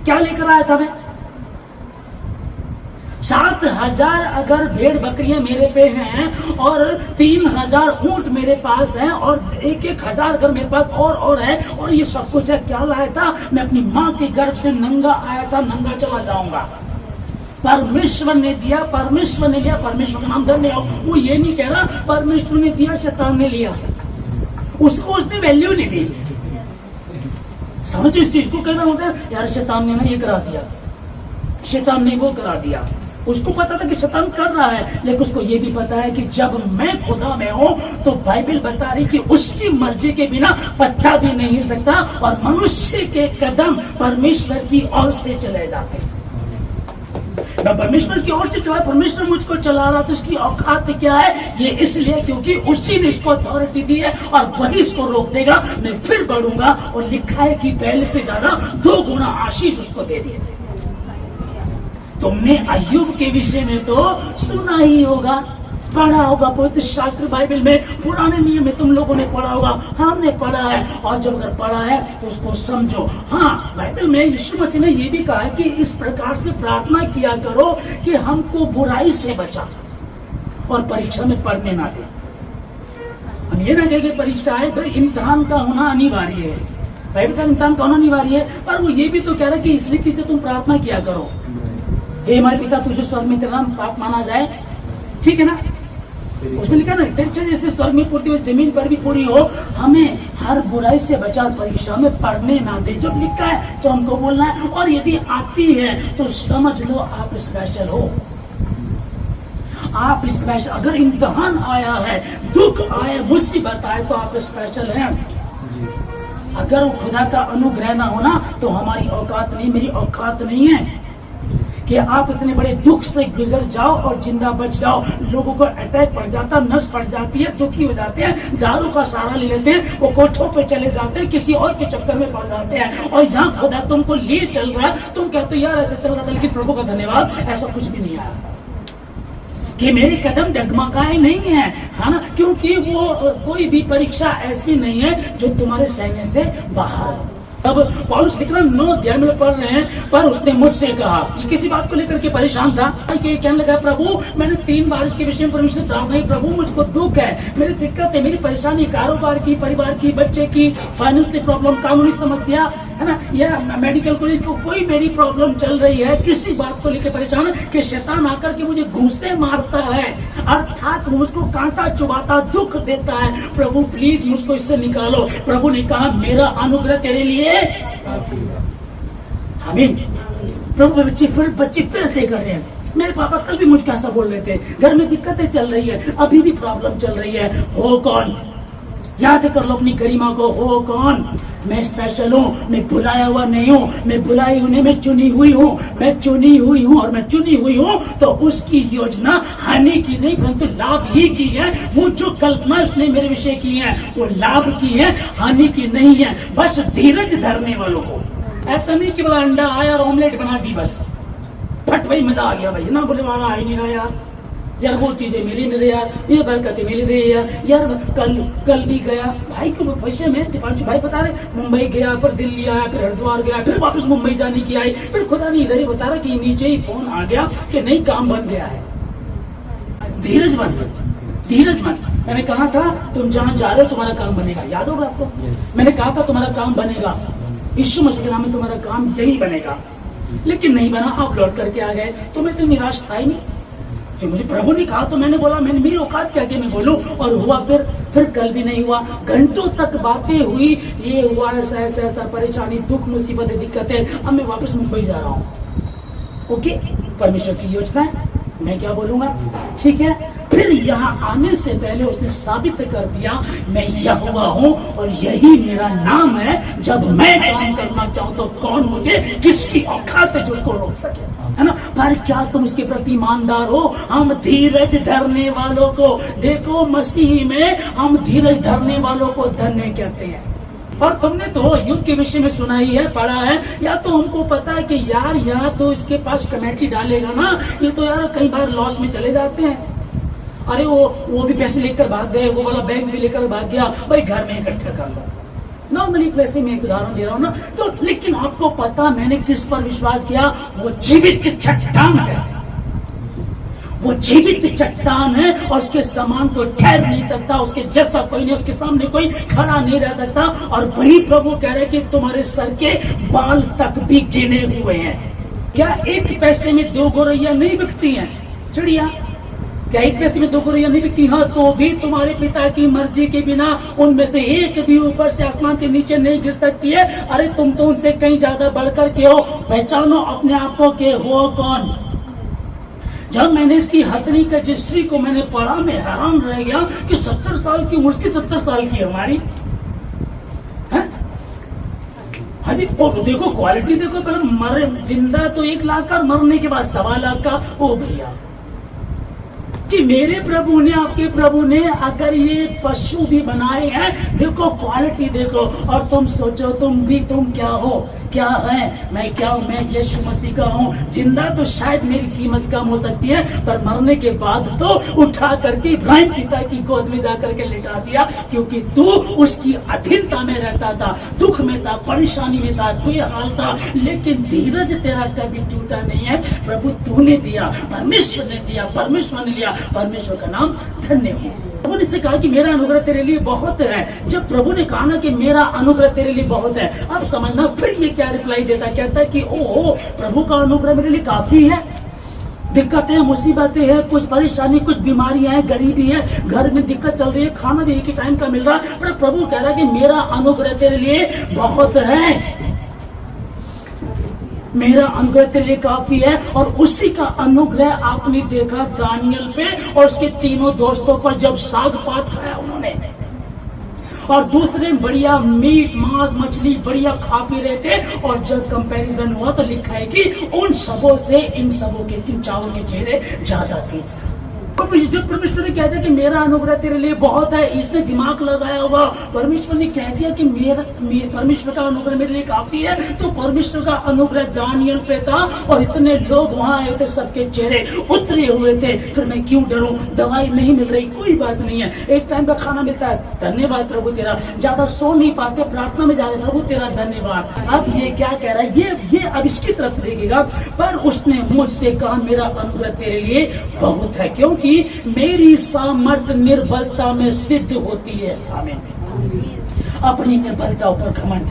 क्या लेकर आया था मैं? 7,000 अगर भेड़ बकरियां मेरे पे हैं और 3,000 ऊंट मेरे पास हैं और 1,000 अगर मेरे पास और है, और ये सब कुछ है, क्या लाया था? मैं अपनी माँ के गर्भ से नंगा आया था, नंगा चला जाऊंगा। परमेश्वर ने दिया, परमेश्वर ने लिया, परमेश्वर का नाम धन्य हो। वो ये नहीं कह रहा परमेश्वर ने दिया, शैतान ने लिया, उसको उसने वैल्यू नहीं दी। समझो इस चीज को। कहना होता है यार शैतान ने ना ये करा दिया, शैतान ने वो करा दिया। उसको पता था कि शैतान कर रहा है, लेकिन उसको ये भी पता है कि जब मैं खुदा में हूं तो बाइबल बता रही कि उसकी मर्जी के बिना पत्ता भी नहीं हिल सकता, और मनुष्य के कदम परमेश्वर की ओर से चले जाते हैं। मैं परमेश्वर की ओर से चला, परमेश्वर मुझको चला रहा, तो इसकी औकात क्या है? ये इसलिए क्योंकि उसी ने इसको अथॉरिटी दी है और वही इसको रोक देगा। मैं फिर बढ़ूंगा, और लिखा है कि पहले से ज्यादा 2 गुना आशीष उसको दे दिए। तुमने अय्यूब के विषय में तो सुना ही होगा, पढ़ा होगा, पवित्र शास्त्र बाइबल में, पुराने नियम में तुम लोगों ने पढ़ा होगा, हमने पढ़ा है। और जब अगर पढ़ा है तो उसको समझो। हाँ, बाइबल में यीशु मसीह ने यह भी कहा है कि इस प्रकार से प्रार्थना किया करो कि हमको बुराई से बचा और परीक्षा में पढ़ने ना दे। हम ये ना कहें परीक्षा है, भाई इम्तिहान का होना अनिवार्य है, बाइबल का इम्तिहान का होना अनिवार्य है, पर वो ये भी तो कह रहा है कि इस रीति से तुम प्रार्थना किया करो, हे हमारे पिता तुझे स्वर्ग में तेरा नाम पाप माना जाए, ठीक है ना। उसमें लिखा ना, तेरी इच्छा जैसे स्वर्ग में पूरी वैसे जमीन पर भी पूरी हो, हमें हर बुराई से बचा, परीक्षा में पढ़ने ना दे। जब लिखा है तो हमको बोलना है, और यदि आती है तो समझ लो आप स्पेशल हो, आप स्पेशल। अगर इम्तिहान आया है, दुख आए, मुसीबत आए, तो आप स्पेशल हैं। अगर वो खुदा का अनुग्रह ना होना तो हमारी औकात नहीं, मेरी औकात नहीं है कि आप इतने बड़े दुख से गुजर जाओ और जिंदा बच जाओ। लोगों को अटैक पड़ जाता, नस पड़ जाती है, दुखी हो जाते हैं, दारू का सहारा ले लेते हैं, वो कोठों पे चले जाते हैं, किसी और के चक्कर में पड़ जाते हैं। और यहाँ खुदा तुमको लिए चल रहा है, तुम कहते हो यार ऐसा चल रहा था, लेकिन प्रभु का धन्यवाद ऐसा कुछ भी नहीं आया कि मेरे कदम डगमगाए नहीं है ना, क्योंकि वो कोई भी परीक्षा ऐसी नहीं है जो तुम्हारे सहने से बाहर। अब पौलुस लिख रहा 9 अध्याय में पढ़ रहे हैं, पर उसने मुझसे कहा, ये किसी बात को लेकर के परेशान था कि कहने लगा, प्रभु मैंने 3 बार इसके विषय में परमेश्वर से प्रार्थना की, प्रभु मुझको दुख है, मेरी दिक्कत है, मेरी परेशानी कारोबार की, परिवार की, बच्चे की, फाइनेंशियल प्रॉब्लम, कानूनी समस्या है ना, या मेडिकल को कोई मेरी प्रॉब्लम चल रही है, किसी बात को लेकर परेशान है कि शैतान आकर के मुझे घूंसे मारता है, अर्थात मुझको कांटा चुभाता, दुख देता है, प्रभु प्लीज मुझको इससे निकालो। प्रभु ने कहा, मेरा अनुग्रह तेरे लिए आमीन। प्रभु बच्चे फिर से कर रहे हैं, मेरे पापा कल भी मुझको ऐसा बोल रहे थे, घर में दिक्कतें चल रही है, अभी भी प्रॉब्लम चल रही है, हो कौन? याद कर लो अपनी गरिमा को, हो कौन? मैं स्पेशल हूँ, मैं बुलाया हुआ नहीं हूँ, मैं बुलाई हुई, मैं चुनी हुई हूँ, मैं चुनी हुई हूँ, और मैं चुनी हुई हूँ तो उसकी योजना हानि की नहीं परंतु लाभ ही की है। वो जो कल्पना उसने मेरे विषय की है वो लाभ की है, हानि की नहीं है। बस धीरज धरने वालों को, ऐसा नहीं कि बोला अंडा आया और ऑमलेट बना दी बस फट भाई मजा आ गया भाई ना, बोले वाला आ ही नहीं रहा यार वो चीजें मिली नहीं रही यार, ये बरकतें मिल रही है यार। कल भी गया भाई के विषय में दीपांशु भाई बता रहे, मुंबई गया, फिर दिल्ली आया, फिर हरिद्वार गया, फिर वापस मुंबई जाने की आई, फिर खुदा भी इधर ही बता रहा कि नीचे ही फोन आ गया कि नहीं काम बन गया है। धीरज बन। मैंने कहा था तुम जहां जा रहे हो तुम्हारा काम बनेगा, याद होगा आपको? मैंने कहा था तुम्हारा काम बनेगा, यीशु मसीह के नाम में तुम्हारा काम यही बनेगा, लेकिन नहीं बना, आप लौट करके आ गए। तुम्हें तो निराश था ही नहीं, जो मुझे प्रभु ने कहा तो मैंने बोला, मैंने मेरी औकात क्या कि मैं बोलूं, और हुआ फिर कल भी नहीं हुआ, घंटों तक बातें हुई, ये हुआ ऐसा परेशानी, दुख, मुसीबतें, दिक्कतें, अब मैं वापस मुंबई जा रहा हूँ। ओके, परमेश्वर की योजना है, मैं क्या बोलूंगा, ठीक है। फिर यहाँ आने से पहले उसने साबित कर दिया, मैं यहोवा हूँ और यही मेरा नाम है, जब मैं काम करना चाहूँ तो कौन मुझे, किसकी औकात है जो उसको रोक सके, है ना। पर क्या तुम उसके प्रति ईमानदार हो? हम धीरज धरने वालों को, देखो मसीह में हम धीरज धरने वालों को धन्य कहते हैं। और तुमने तो युग के विषय में सुना ही है, पढ़ा है, या तो हमको पता है कि यार यहाँ तो इसके पास कमेटी डालेगा ना, ये तो यार कई बार लॉस में चले जाते हैं, अरे वो भी पैसे लेकर भाग गए, वो वाला बैंक भी लेकर भाग गया, भाई घर में इकट्ठा कर लो। नॉर्मली वैसे मैं एक उदाहरण दे रहा हूँ ना, तो लेकिन आपको पता मैंने किस पर विश्वास किया? वो जीवित चट्टान है, वो जीवित चट्टान है और उसके समान कोई ठहर नहीं सकता, उसके जैसा कोई नहीं, उसके सामने कोई खड़ा नहीं रह सकता। और वही प्रभु कह रहे कि तुम्हारे सर के बाल तक भी गिने हुए हैं। क्या 1 पैसे में 2 गौरैया नहीं बिकती हैं? चिड़िया क्या 1 पैसे में 2 गौरैया नहीं बिकती? हाँ, तो भी तुम्हारे पिता की मर्जी के बिना उनमें से एक भी ऊपर से आसमान से नीचे नहीं गिर सकती है। अरे तुम तो उनसे कहीं ज्यादा बढ़कर के हो, पहचानो अपने आप को के हो कौन। जब मैंने इसकी हथनी का हिस्ट्री को मैंने पढ़ा, मैं हैरान रह गया कि 70 साल की उम्र की, 70 साल की हमारी है। हाँ जी, और देखो क्वालिटी देखो, पहले मरे जिंदा तो 1 लाख का, मरने के बाद 1.25 लाख का। ओ भैया, कि मेरे प्रभु ने, आपके प्रभु ने अगर ये पशु भी बनाए हैं, देखो क्वालिटी देखो, और तुम सोचो तुम क्या हो, क्या है, मैं क्या हूँ? मैं यीशु मसीह का हूँ। जिंदा तो शायद मेरी कीमत कम हो सकती है, पर मरने के बाद तो उठा करके इब्राहिम पिता की गोद में जाकर के लिटा दिया, क्योंकि तू उसकी अधीनता में रहता था, दुख में था, परेशानी में था, बेहाल था, लेकिन धीरज तेरा कभी टूटा नहीं है। प्रभु तूने दिया, परमेश्वर ने दिया, परमेश्वर ने लिया, परमेश्वर का नाम धन्य हो। प्रभु ने से कहा कि मेरा अनुग्रह तेरे लिए बहुत है। जब प्रभु ने कहा ना कि मेरा अनुग्रह तेरे लिए बहुत है, अब समझना फिर ये क्या रिप्लाई देता, कहता है कि ओ प्रभु का अनुग्रह मेरे लिए काफी है। दिक्कतें, मुसीबतें हैं, कुछ परेशानी, कुछ बीमारियां हैं, गरीबी है, घर में दिक्कत चल रही है, खाना भी एक ही टाइम का मिल रहा है, पर प्रभु कह रहा है कि मेरा अनुग्रह तेरे लिए बहुत है, मेरा अनुग्रह तेरे लिए काफी है। और उसी का अनुग्रह आपने देखा दानियल पे और उसके 3 दोस्तों पर, जब साग पात खाया उन्होंने, और दूसरे बढ़िया मीट, मांस, मछली बढ़िया खा पी रहे थे, और जब कंपैरिजन हुआ तो लिखा है कि उन सबों से इन चारों के चेहरे ज्यादा तेज था। अब जब परमेश्वर ने कह दिया कि मेरा अनुग्रह तेरे लिए बहुत है, इसने दिमाग लगाया होगा, परमेश्वर ने कह दिया कि परमेश्वर का अनुग्रह मेरे लिए काफी है, तो परमेश्वर का अनुग्रह दानियल पे था और इतने लोग वहां आए थे, सबके चेहरे उतरे हुए थे। फिर मैं क्यों डरूं, दवाई नहीं मिल रही, कोई बात नहीं है, एक टाइम का खाना मिलता है, धन्यवाद प्रभु तेरा, ज्यादा सो नहीं पाते, प्रार्थना में ज्यादा, प्रभु तेरा धन्यवाद। अब ये क्या कह रहा है, ये अब इसकी तरफ से देखेगा, पर उसने मुझसे कहा मेरा अनुग्रह तेरे लिए बहुत है, क्योंकि मेरी सामर्थ निर्बलता में सिद्ध होती है। आमीन। अपनी निर्बलता पर घमंड,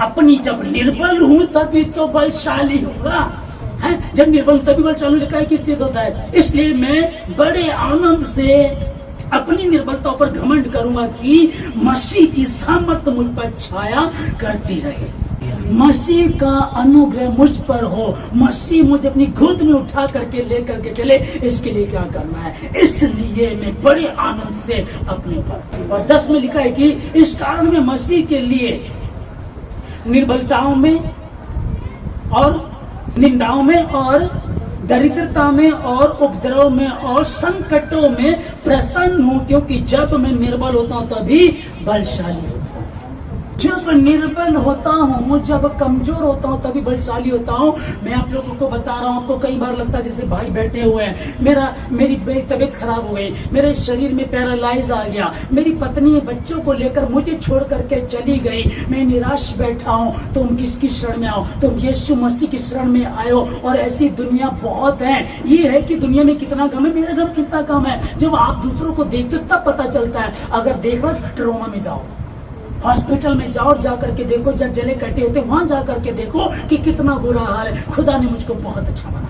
अपनी जब निर्बल हूं तभी तो बलशाली होगा, है? जब निर्बल तभी बलशाली लिखा है कि सिद्ध होता है। इसलिए मैं बड़े आनंद से अपनी निर्बलता पर घमंड करूंगा कि मसीह की सामर्थ मुझ पर छाया करती रहे, मसीह का अनुग्रह मुझ पर हो, मसीह मुझे अपनी गोद में उठा करके लेकर के चले, इसके लिए क्या करना है, इसलिए मैं बड़े आनंद से अपने पर। और 10 में लिखा है कि इस कारण में मसीह के लिए निर्बलताओं में और निंदाओं में और दरिद्रता में और उपद्रव में और संकटों में प्रसन्न हूं, क्योंकि जब मैं निर्बल होता हूं तभी बलशाली होता हूं। जब निर्बल होता हूँ, जब कमजोर होता हूँ तभी बलशाली होता हूँ। मैं आप लोगों को बता रहा हूँ, आपको कई बार लगता है जैसे भाई बैठे हुए हैं, मेरी तबीयत खराब हो गई, मेरे शरीर में पैरालाइज आ गया, मेरी पत्नी बच्चों को लेकर मुझे छोड़ करके चली गई, मैं निराश बैठा हूँ। तुम किसकी शरण में आओ, तुम यीशु मसीह की शरण में आयो। और ऐसी दुनिया बहुत है, ये है कि दुनिया में कितना गम है, मेरा गम कितना कम है। जब आप दूसरों को देखते तब पता चलता है। अगर देखना ट्रोमा में जाओ, हॉस्पिटल में जाओ, जाकर के देखो, जब जले कटे होते वहां जाकर के देखो कि कितना बुरा हाल है। खुदा ने मुझको बहुत अच्छा बनाया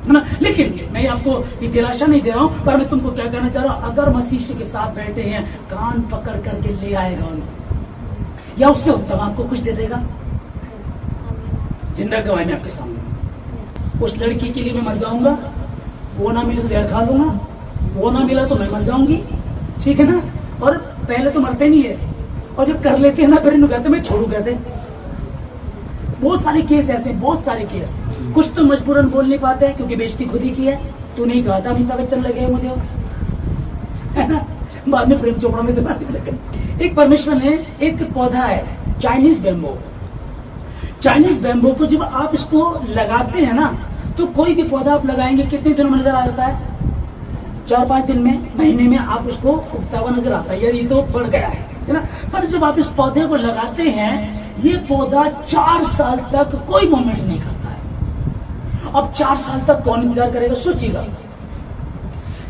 है ना। लेकिन मैं आपको ये दिलासा नहीं दे रहा हूं, पर मैं तुमको क्या कहना चाह रहा हूं, अगर मसीह के साथ बैठे हैं, कान पकड़ करके ले आएगा उनको, या उससे उत्तम आपको कुछ दे देगा। जिंदा गवाही में आपके सामने, उस लड़की के लिए मैं मर जाऊंगा, वो ना मिले तो जहर खा लूंगा, वो ना मिला तो मैं मर जाऊंगी, ठीक है ना। और पहले तो मरते नहीं है, और जब कर लेते हैं ना फिर कहते मैं छोड़ू कहते। बहुत सारे केस ऐसे, बहुत सारे केस। कुछ तो मजबूरन बोल नहीं पाते हैं क्योंकि बेइज्जती खुद ही की है। तू नहीं कहा था अमिताभ बच्चन लगे मुझे, है ना, बाद में प्रेम चोपड़ा में लगे। एक परमेश्वर ने एक पौधा है चाइनीज बैम्बो, चाइनीज बैम्बो को जब आप इसको लगाते हैं ना, तो कोई भी पौधा आप लगाएंगे कितने दिनों में नजर आ जाता है, 4-5 दिन में, महीने में आप उसको उगता हुआ नजर आता है, यार ये तो बढ़ गया है ना। पर जब आप इस पौधे को लगाते हैं, ये पौधा 4 साल तक कोई मूवमेंट नहीं करता है। अब 4 साल तक कौन इंतजार करेगा, सोचिएगा।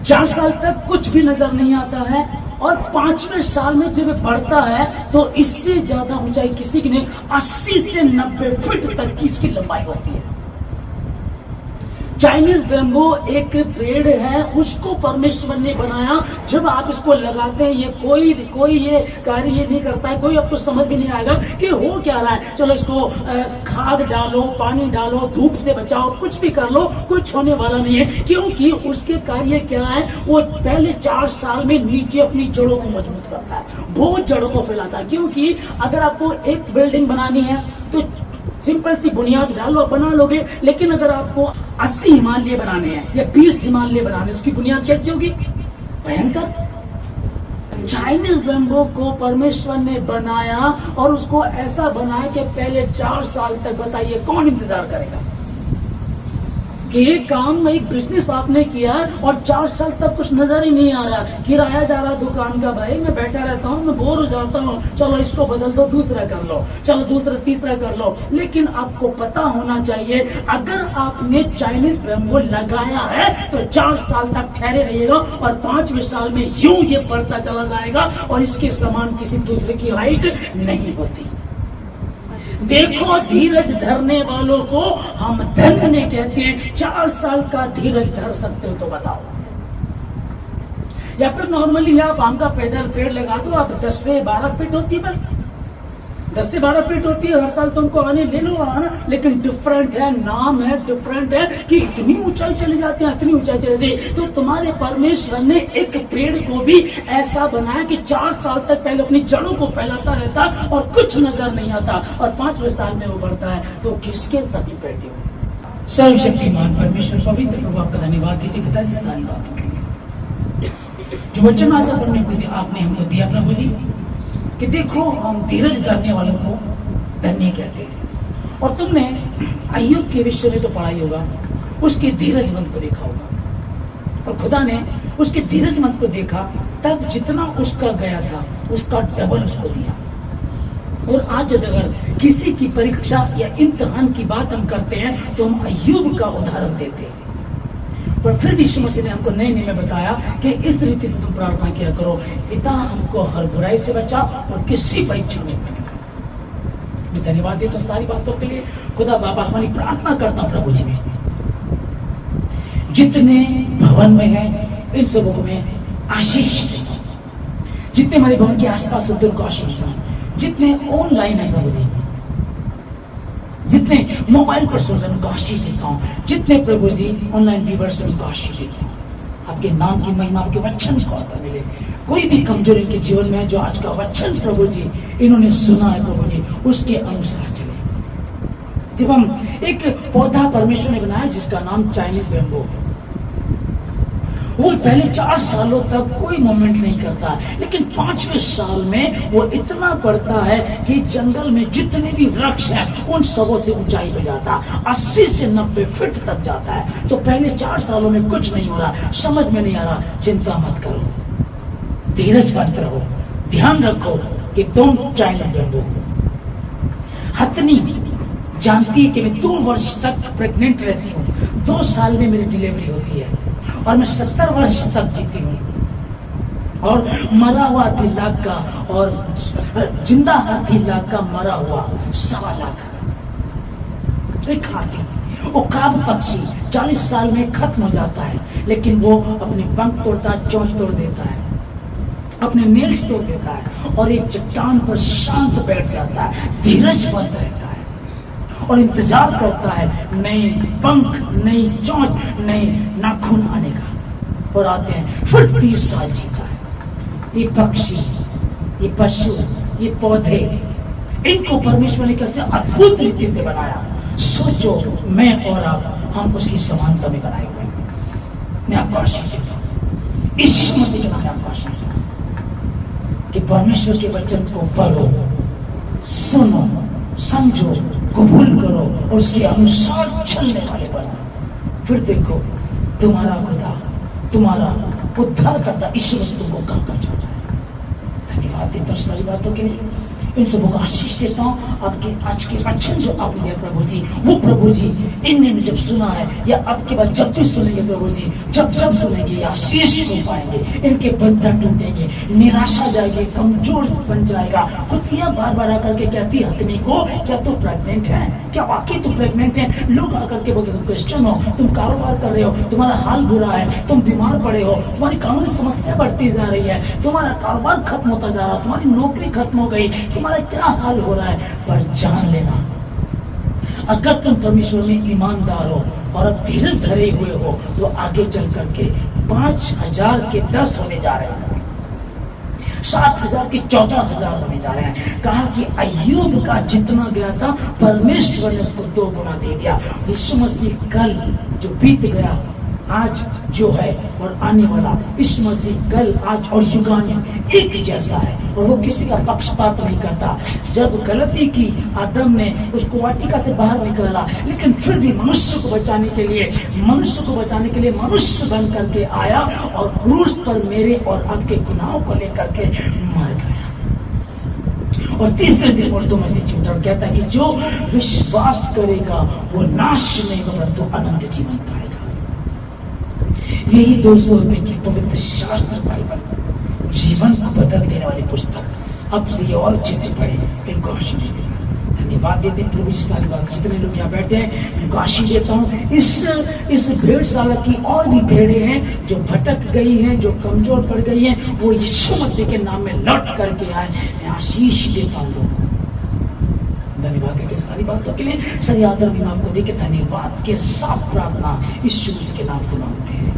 4 साल तक कुछ भी नजर नहीं आता है, और 5वें साल में जब बढ़ता है तो इससे ज्यादा ऊंचाई किसी की नहीं, 80 से 90 फीट तक की इसकी लंबाई होती है। चाइनीज बैम्बो एक पेड़ है, उसको परमेश्वर ने बनाया। जब आप इसको लगाते हैं, ये कोई ये कार्य ये नहीं करता है, कोई आपको समझ भी नहीं आएगा कि हो क्या रहा है। चलो इसको खाद डालो, पानी डालो, धूप से बचाओ, कुछ भी कर लो, कुछ होने वाला नहीं है, क्योंकि उसके कार्य क्या है, वो पहले 4 साल में नीचे अपनी जड़ों को मजबूत करता है, बहुत जड़ों को फैलाता है। क्योंकि अगर आपको एक बिल्डिंग बनानी है तो सिंपल सी बुनियाद डालो, बना लोगे, लेकिन अगर आपको 80 हिमालय बनाने हैं या 20 हिमालय बनाने, उसकी बुनियाद कैसी होगी, भयंकर। चाइनीज बैम्बो को परमेश्वर ने बनाया और उसको ऐसा बनाया कि पहले 4 साल तक, बताइए कौन इंतजार करेगा कि ये काम एक बिजनेस आपने किया और 4 साल तक कुछ नजर ही नहीं आ रहा, किराया जा रहा दुकान का, भाई मैं बैठा रहता हूँ, मैं बोर हो जाता हूँ, चलो इसको बदल दो, दूसरा कर लो, चलो दूसरा तीसरा कर लो। लेकिन आपको पता होना चाहिए, अगर आपने चाइनीज बैम्बो लगाया है तो 4 साल तक ठहरे रहिएगा, और 5वें साल में यूं ये बढ़ता चला जाएगा, और इसके समान किसी दूसरे की हाइट नहीं होती। देखो, धीरज धरने वालों को हम धन्य कहते हैं। 4 साल का धीरज धर सकते हो तो बताओ। या फिर नॉर्मली आप आम का पेड़ लगा दो, आप 10 से 12 फीट होती है, बस 10 से 12 फीट होती है, हर साल तुमको आने ले लो आना। लेकिन डिफरेंट है, नाम है डिफरेंट है कि इतनी ऊंचाई चली जाती है, इतनी ऊंचाई चली जाती है। तो तुम्हारे परमेश्वर ने एक पेड़ को भी ऐसा बनाया कि 4 साल तक पहले अपनी जड़ों को फैलाता रहता और कुछ नजर नहीं आता, और 5वें साल में वो बढ़ता है। तो किसके सभी बैठे हो, सर्वशक्तिमान परमेश्वर पवित्र पवित्र प्रभु आपका धन्यवाद देते पिताजी सारी बातों के लिए, जो वचन आज आपने हमको दिया प्रभु जी, कि देखो हम धीरज धरने वालों को धन्य कहते हैं। और तुमने अय्यूब के विषय में तो पढ़ा ही होगा, उसके धीरजमंद को देखा होगा, और खुदा ने उसके धीरजमंद को देखा, तब जितना उसका गया था उसका डबल उसको दिया। और आज अगर किसी की परीक्षा या इम्तिहान की बात हम करते हैं तो हम अय्यूब का उदाहरण देते हैं। पर फिर भी यीशु मसीह ने हमको नए नियम में बताया कि इस रीति से तुम प्रार्थना किया करो, पिता हमको हर बुराई से बचा और किसी परीक्षा में बनेगा। मैं धन्यवाद देता हूँ सारी बातों के लिए। खुदा बाप आसमानी प्रार्थना करता हूँ प्रभु जी में, जितने भवन में है इन सबों को मैं आशीष देता हूँ, जितने हमारे भवन के आसपास उधर को आशीष देता हूँ, जितने ऑनलाइन है प्रभु जी, जितने मोबाइल पर सुन रहे उनको आशीष देता हूँ, जितने प्रभु जी ऑनलाइन व्यूअर्स उनको आशीष देता हूँ। आपके नाम की महिमा, आपके वचन को आता मिले। कोई भी कमजोरी इनके जीवन में है, जो आज का वचन प्रभु जी इन्होंने सुना है प्रभु जी, उसके अनुसार चले। जब हम एक पौधा परमेश्वर ने बनाया जिसका नाम चाइनीज बैम्बू है, वो पहले 4 सालों तक कोई मूवमेंट नहीं करता, लेकिन 5वें साल में वो इतना बढ़ता है कि जंगल में जितने भी वृक्ष हैं उन सबों से ऊंचाई पे जाता, 80 से 90 फीट तक जाता है। तो पहले 4 सालों में कुछ नहीं हो रहा, समझ में नहीं आ रहा, चिंता मत करो, धीरजवंत रहो, ध्यान रखो कि तुम चाइनीज बैम्बू हो। हथनी जानती है कि मैं 2 वर्ष तक प्रेग्नेंट रहती हूँ, 2 साल में मेरी डिलीवरी होती है, और मैं 70 वर्ष तक जीती हूँ, और मरा हुआ हाथी लाख का और जिंदा हाथी लाख का, मरा हुआ 1.25 लाख। एक हाथी, वो काब पक्षी 40 साल में खत्म हो जाता है, लेकिन वो अपने पंख तोड़ता है, चोंच तोड़ देता है, अपने नेल्स तोड़ देता है, और एक चट्टान पर शांत बैठ जाता है, धीरजवंत रहता है और इंतजार करता है नए पंख, नई चोंच, नए नाखून आने का, और आते हैं, फिर 30 साल जीता है। ये पक्षी, ये पशु, ये पौधे, इनको परमेश्वर ने कैसे अद्भुत रीति से बनाया। सोचो, मैं और आप, हम उसकी समानता में बनाए हुए हैं। मैं आपको आशीष देता हूँ, इस मसीह के नाम में आपको आशीष देता हूँ कि परमेश्वर के वचन को पढ़ो, सुनो, समझो, कबूल करो और उसके अनुसार चलने वाले बनो। फिर देखो तुम्हारा खुदा, तुम्हारा उद्धार करता ईश्वर तुमको कहाँ कर जाता है। धन्यवाद देता हूँ सारी बातों के लिए, इन सबों को आशीष देता हूँ। आपके आज के वचन जो आपने दिया प्रभु जी, वो प्रभु जी इनने जब सुना है या आपके बाद जब भी सुनेंगे प्रभु जी, जब जब सुनेंगे आशीष को पाएंगे, इनके बंधन टूटेंगे, निराशा जाएगी, कमजोर बन जाएगा। कुतियां बार बार आकर के कहती हथनी को, क्या तू प्रेग्नेंट है? क्या वाकई तू प्रेग्नेंट है? लोग आकर के बोलते तुम क्रिश्चियन हो, तुम कारोबार कर रहे हो, तुम्हारा हाल बुरा है, तुम बीमार पड़े हो, तुम्हारी कानूनी समस्या बढ़ती जा रही है, तुम्हारा कारोबार खत्म होता जा रहा, तुम्हारी नौकरी खत्म हो गई, तुम्हारा क्या हाल हो रहा है। पर जान लेना, अगर तुम परमेश्वर में ईमानदार हो और अब धीरज धरे हुए हो, तो आगे चल करके 5000 के 10 होने जा रहे हैं, 7000 के 14000 होने जा रहे हैं। कहा कि अय्यूब का जितना गया था परमेश्वर ने उसको 2 गुना दे दिया। यीशु मसीह कल जो बीत गया, आज जो है और आने वाला, यीशु मसीह कल, आज और युगान्य एक जैसा है, और वो किसी का पक्षपात नहीं करता। जब गलती की आदम ने उसको वाटिका से बाहर निकाला, लेकिन फिर भी मनुष्य को बचाने के लिए मनुष्य बन करके आया और क्रूस पर मेरे और आपके गुनाहों को लेकर के मर गया। और तीसरे दिन मुर्दों में से जी उठा, कहता है कि जो विश्वास करेगा वो नाश नहीं होगा परंतु अनंत जीवन पाएगा। यही 200 रुपए की पवित्र शास्त्र बाइबल, जीवन को बदल देने वाली पुस्तक। अब से ये और चीजें पढ़े, इनको आशीष देगा। धन्यवाद देते हैं प्रभु जी सारी बात। जितने लोग यहाँ बैठे हैं इनको आशीष देता हूँ। इस भेड़शाला की और भी भेड़े हैं जो भटक गई हैं, जो कमजोर पड़ गई हैं, वो यीशु मसीह के नाम में लौट करके आए। मैं आशीष देता हूँ। धन्यवाद देते सारी बातों के लिए। सारी आदर भी आपको देके धन्यवाद के साथ प्रार्थना यीशु मसीह के नाम से मांगते हैं।